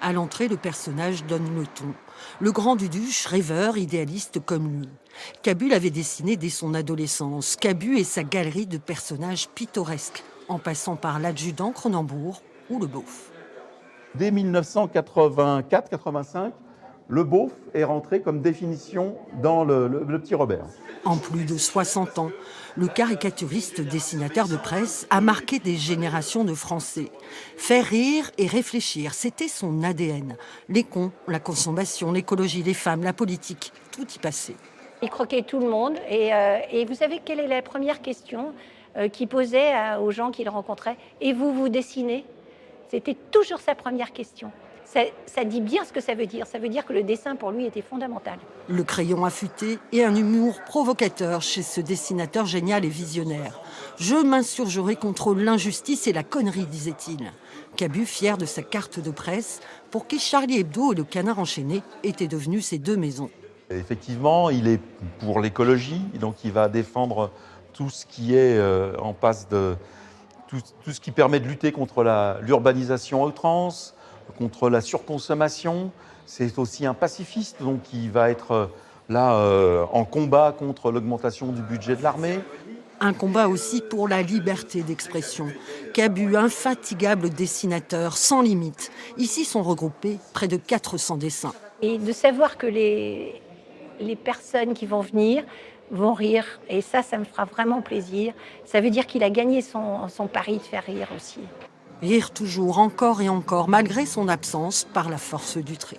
À l'entrée, le personnage donne le ton. Le grand Duduche, rêveur, idéaliste comme lui. Cabu l'avait dessiné dès son adolescence. Cabu et sa galerie de personnages pittoresques, en passant par l'adjudant Cronenbourg ou le beauf. Dès 1984-85, le beauf est rentré comme définition dans le Petit Robert. En plus de 60 ans, le caricaturiste dessinateur de presse a marqué des générations de Français. Faire rire et réfléchir, c'était son ADN. Les cons, la consommation, l'écologie, les femmes, la politique, tout y passait. Il croquait tout le monde. Et vous savez quelle est la première question qu'il posait aux gens qu'il rencontrait? Et vous dessinez? C'était toujours sa première question. Ça dit bien ce que ça veut dire. Ça veut dire que le dessin, pour lui, était fondamental. Le crayon affûté et un humour provocateur chez ce dessinateur génial et visionnaire. « Je m'insurgerai contre l'injustice et la connerie », disait-il. Cabu, fier de sa carte de presse, pour qui Charlie Hebdo et le Canard enchaîné étaient devenus ses deux maisons. Effectivement, il est pour l'écologie, donc il va défendre tout ce qui est en passe de... Tout ce qui permet de lutter contre l'urbanisation à outrance, contre la surconsommation. C'est aussi un pacifiste, donc il va être là en combat contre l'augmentation du budget de l'armée. Un combat aussi pour la liberté d'expression. Cabu, infatigable dessinateur, sans limite. Ici sont regroupés près de 400 dessins. Et de savoir que les personnes qui vont venir vont rire, et ça me fera vraiment plaisir. Ça veut dire qu'il a gagné son pari de faire rire aussi. Rire toujours, encore et encore, malgré son absence, par la force du trait.